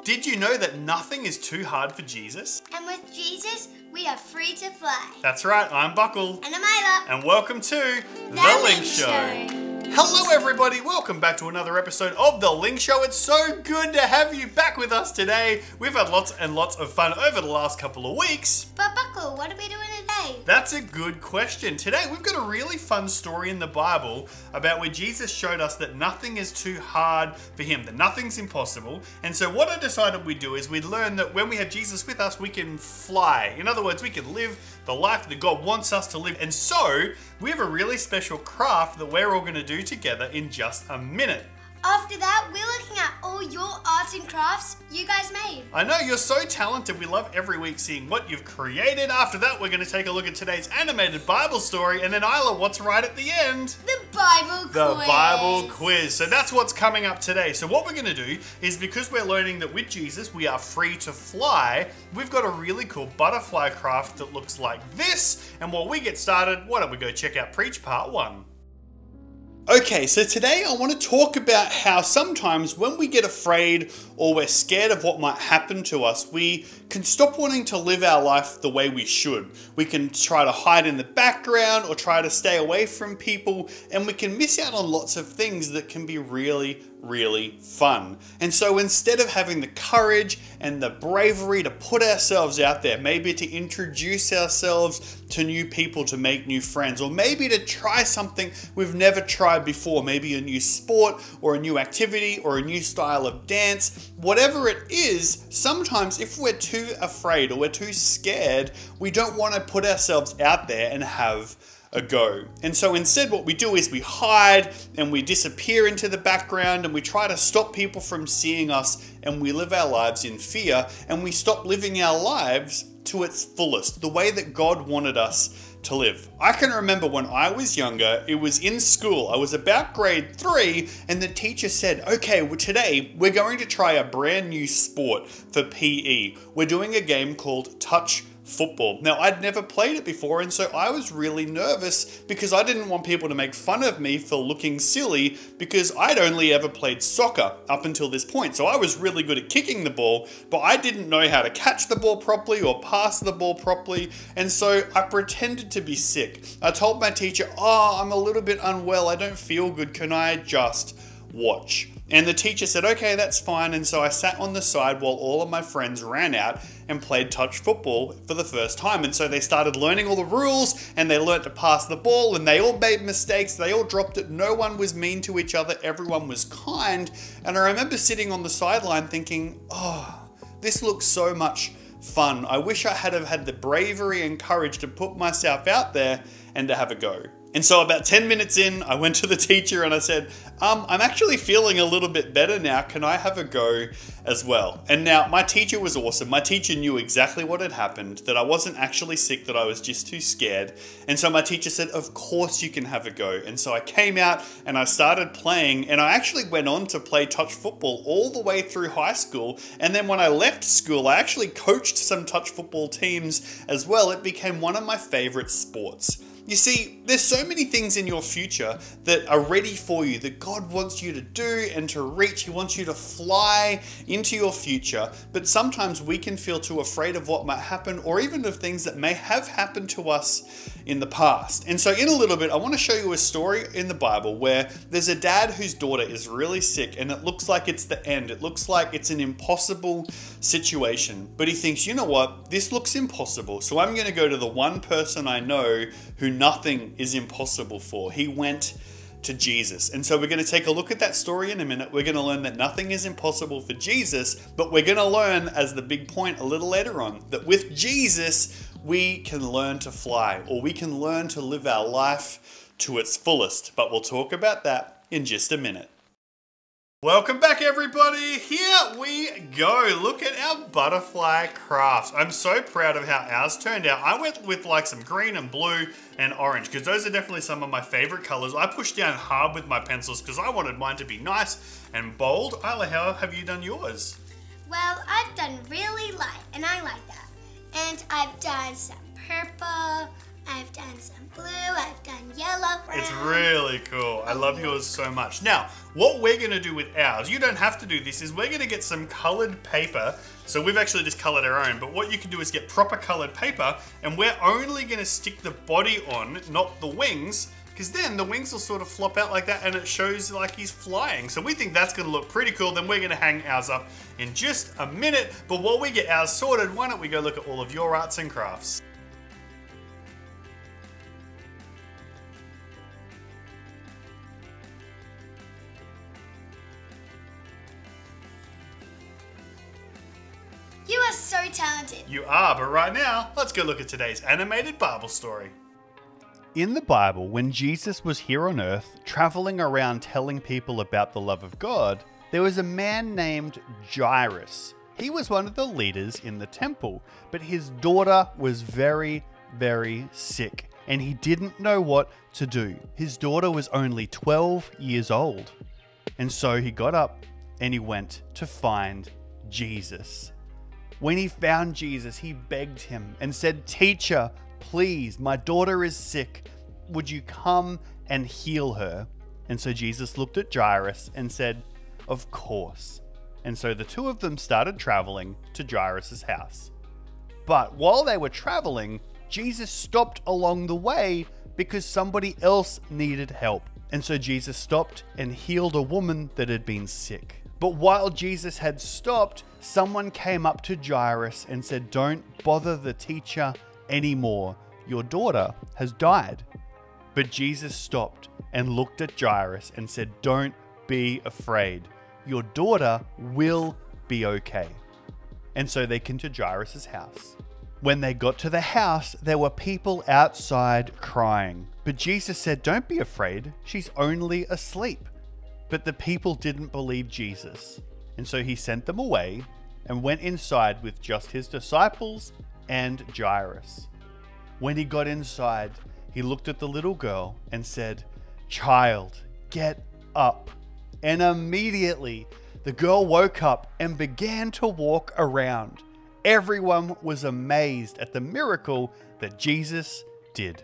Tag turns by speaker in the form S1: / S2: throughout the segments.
S1: Did you know that nothing is too hard for Jesus?
S2: And with Jesus, we are free to fly.
S1: That's right, I'm Buckle.
S2: And I'm Isla.
S1: And welcome to
S2: The Link Show.
S1: Hello everybody, welcome back to another episode of The Link Show. It's so good to have you back with us today. We've had lots and lots of fun over the last couple of weeks.
S2: But Buckle, what are we doing today?
S1: That's a good question. Today we've got a really fun story in the Bible about where Jesus showed us that nothing is too hard for him, that nothing's impossible. And so what I decided we'd do is we'd learn that when we have Jesus with us, we can fly. In other words, we can live the life that God wants us to live. And so we have a really special craft that we're all going to do together in just a minute.
S2: After that, we're looking at all your arts and crafts you guys made.
S1: I know, you're so talented. We love every week seeing what you've created. After that, we're going to take a look at today's animated Bible story. And then Isla, what's right at the end?
S2: The Bible quiz.
S1: The Bible quiz. So that's what's coming up today. So what we're going to do is, because we're learning that with Jesus, we are free to fly, we've got a really cool butterfly craft that looks like this. And while we get started, why don't we go check out Preach Part 1. Okay, so today I want to talk about how sometimes when we get afraid or we're scared of what might happen to us, we can stop wanting to live our life the way we should. We can try to hide in the background or try to stay away from people, and we can miss out on lots of things that can be really fun. And so instead of having the courage and the bravery to put ourselves out there, maybe to introduce ourselves to new people, to make new friends, or maybe to try something we've never tried before, maybe a new sport or a new activity or a new style of dance, whatever it is, sometimes if we're too afraid or we're too scared, we don't want to put ourselves out there and have a go. And so instead what we do is we hide and we disappear into the background and we try to stop people from seeing us, and we live our lives in fear, and we stop living our lives to its fullest, the way that God wanted us to live. I can remember when I was younger, it was in school, I was about grade 3, and the teacher said, okay, well, today we're going to try a brand new sport for PE. We're doing a game called touch football. Now, I'd never played it before, and so I was really nervous because I didn't want people to make fun of me for looking silly, because I'd only ever played soccer up until this point. So I was really good at kicking the ball, but I didn't know how to catch the ball properly or pass the ball properly, and so I pretended to be sick. I told my teacher, oh, I'm a little bit unwell, I don't feel good, can I just watch? And the teacher said, okay, that's fine. And so I sat on the side while all of my friends ran out and played touch football for the first time. And so they started learning all the rules, and they learned to pass the ball, and they all made mistakes. They all dropped it. No one was mean to each other. Everyone was kind. And I remember sitting on the sideline thinking, oh, this looks so much fun. I wish I had have had the bravery and courage to put myself out there and to have a go. And so about 10 minutes in, I went to the teacher and I said, I'm actually feeling a little bit better now. Can I have a go as well? And now my teacher was awesome. My teacher knew exactly what had happened, that I wasn't actually sick, that I was just too scared. And so my teacher said, of course you can have a go. And so I came out and I started playing, and I actually went on to play touch football all the way through high school. And then when I left school, I actually coached some touch football teams as well. It became one of my favorite sports. You see, there's so many things in your future that are ready for you, that God wants you to do and to reach. He wants you to fly into your future, but sometimes we can feel too afraid of what might happen, or even of things that may have happened to us in the past. And so in a little bit, I want to show you a story in the Bible where there's a dad whose daughter is really sick, and it looks like it's the end. It looks like it's an impossible situation, but he thinks, you know what, this looks impossible, so I'm going to go to the one person I know who nothing is impossible for. He went to Jesus. And so we're going to take a look at that story in a minute. We're going to learn that nothing is impossible for Jesus, but we're going to learn, as the big point a little later on, that with Jesus, we can learn to fly, or we can learn to live our life to its fullest. But we'll talk about that in just a minute. Welcome back, everybody. Here we go. Look at our butterfly craft. I'm so proud of how ours turned out. I went with like some green and blue and orange, because those are definitely some of my favorite colors. I pushed down hard with my pencils because I wanted mine to be nice and bold. Isla, how have you done yours?
S2: Well, I've done really light, and I like that. And I've done some purple, I've done some blue, I've done yellow, brown.
S1: It's really cool. I love yours so much. Now, what we're going to do with ours, you don't have to do this, is we're going to get some colored paper. So we've actually just colored our own, but what you can do is get proper colored paper, and we're only going to stick the body on, not the wings, because then the wings will sort of flop out like that and it shows like he's flying. So we think that's going to look pretty cool. Then we're going to hang ours up in just a minute. But while we get ours sorted, why don't we go look at all of your arts and crafts?
S2: You are so talented.
S1: You are, but right now, let's go look at today's animated Bible story. In the Bible, when Jesus was here on earth, traveling around telling people about the love of God, there was a man named Jairus. He was one of the leaders in the temple, but his daughter was very, very sick, and he didn't know what to do. His daughter was only 12 years old, and so he got up and he went to find Jesus. When he found Jesus, he begged him and said, "Teacher, please, my daughter is sick. Would you come and heal her?" And so Jesus looked at Jairus and said, "Of course." And so the two of them started traveling to Jairus' house. But while they were traveling, Jesus stopped along the way because somebody else needed help. And so Jesus stopped and healed a woman that had been sick. But while Jesus had stopped, someone came up to Jairus and said, "Don't bother the teacher anymore. Your daughter has died." But Jesus stopped and looked at Jairus and said, "Don't be afraid. Your daughter will be okay." And so they came to Jairus' house. When they got to the house, there were people outside crying. But Jesus said, "Don't be afraid. She's only asleep." But the people didn't believe Jesus. And so he sent them away and went inside with just his disciples and Jairus. When he got inside, he looked at the little girl and said, "Child, get up." And immediately the girl woke up and began to walk around. Everyone was amazed at the miracle that Jesus did.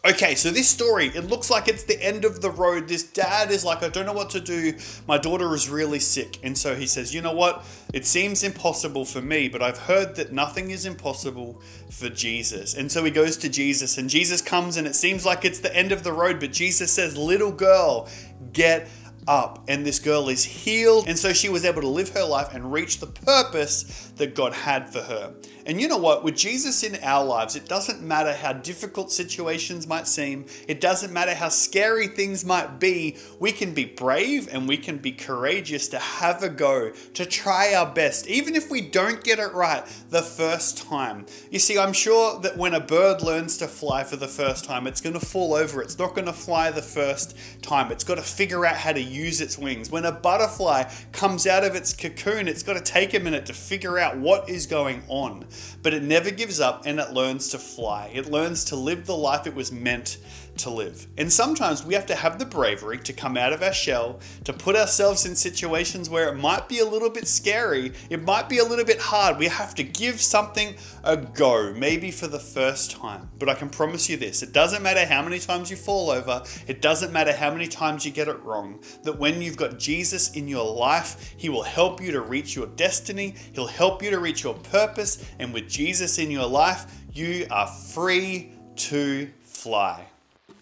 S1: Okay, so this story, it looks like it's the end of the road. This dad is like, "I don't know what to do. My daughter is really sick." And so he says, "You know what? It seems impossible for me, but I've heard that nothing is impossible for Jesus." And so he goes to Jesus, and Jesus comes, and it seems like it's the end of the road, but Jesus says, "Little girl, get up." And this girl is healed, and so she was able to live her life and reach the purpose that God had for her. And you know what? With Jesus in our lives, it doesn't matter how difficult situations might seem. It doesn't matter how scary things might be. We can be brave and we can be courageous to have a go, to try our best, even if we don't get it right the first time. You see, I'm sure that when a bird learns to fly for the first time, it's going to fall over. It's not going to fly the first time. It's got to figure out how to use its wings. When a butterfly comes out of its cocoon, it's got to take a minute to figure out what is going on. But it never gives up and it learns to fly. It learns to live the life it was meant to live. And sometimes we have to have the bravery to come out of our shell, to put ourselves in situations where it might be a little bit scary, it might be a little bit hard. We have to give something a go, maybe for the first time. But I can promise you this, it doesn't matter how many times you fall over, it doesn't matter how many times you get it wrong, that when you've got Jesus in your life, he will help you to reach your destiny, he'll help you to reach your purpose, and with Jesus in your life, you are free to fly.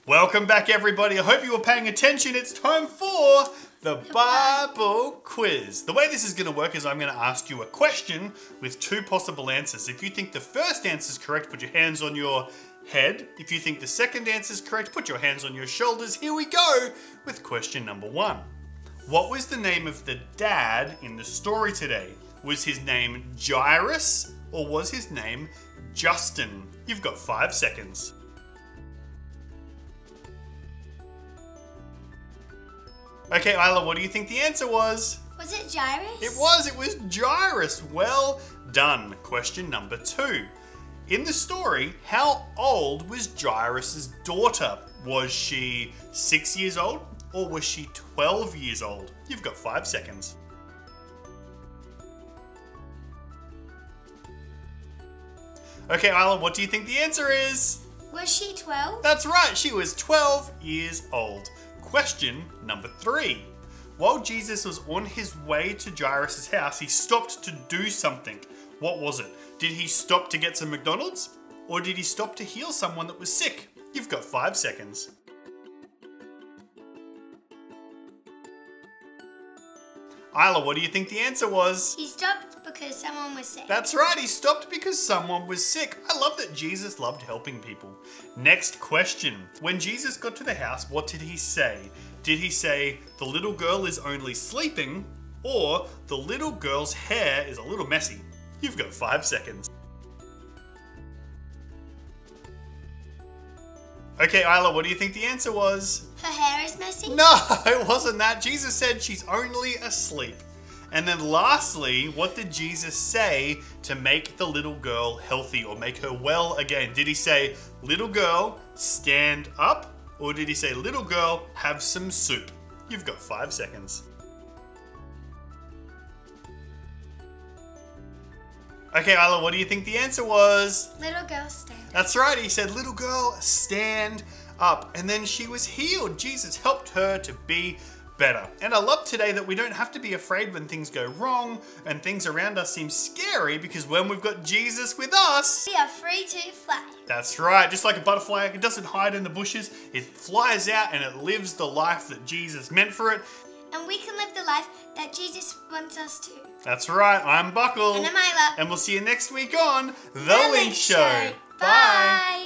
S1: Welcome back, everybody. I hope you were paying attention. It's time for the Bible quiz. The way this is going to work is I'm going to ask you a question with two possible answers. If you think the first answer is correct, put your hands on your head. If you think the second answer is correct, put your hands on your shoulders. Here we go with question number one. What was the name of the dad in the story today? Was his name Jairus or was his name Justin? You've got 5 seconds. Okay, Isla, what do you think the answer was?
S2: Was it Jairus?
S1: It was Jairus. Well done. Question number two. In the story, how old was Jairus' daughter? Was she 6 years old or was she 12 years old? You've got 5 seconds. Okay, Isla, what do you think the answer is?
S2: Was she 12?
S1: That's right, she was 12 years old. Question number 3. While Jesus was on his way to Jairus' house, he stopped to do something. What was it? Did he stop to get some McDonald's? Or did he stop to heal someone that was sick? You've got 5 seconds. Isla, what do you think the answer was?
S2: He stopped because someone was sick.
S1: That's right, he stopped because someone was sick. I love that Jesus loved helping people. Next question. When Jesus got to the house, what did he say? Did he say, the little girl is only sleeping, or the little girl's hair is a little messy? You've got 5 seconds. Okay, Isla, what do you think the answer was?
S2: Her hair is messy?
S1: No, it wasn't that. Jesus said she's only asleep. And then lastly, what did Jesus say to make the little girl healthy or make her well again? Did he say, little girl, stand up? Or did he say, little girl, have some soup? You've got 5 seconds. Okay, Isla, what do you think the answer was?
S2: Little girl stand up.
S1: That's right, he said, little girl, stand up. And then she was healed. Jesus helped her to be better. And I love today that we don't have to be afraid when things go wrong and things around us seem scary, because when we've got Jesus with us,
S2: We are free to fly.
S1: that's right, just like a butterfly, it doesn't hide in the bushes, it flies out and it lives the life that Jesus meant for it.
S2: And we can live the life that Jesus wants us to.
S1: That's right, I'm Buckle.
S2: And I'm Isla.
S1: And we'll see you next week on The Link Show.
S2: Bye.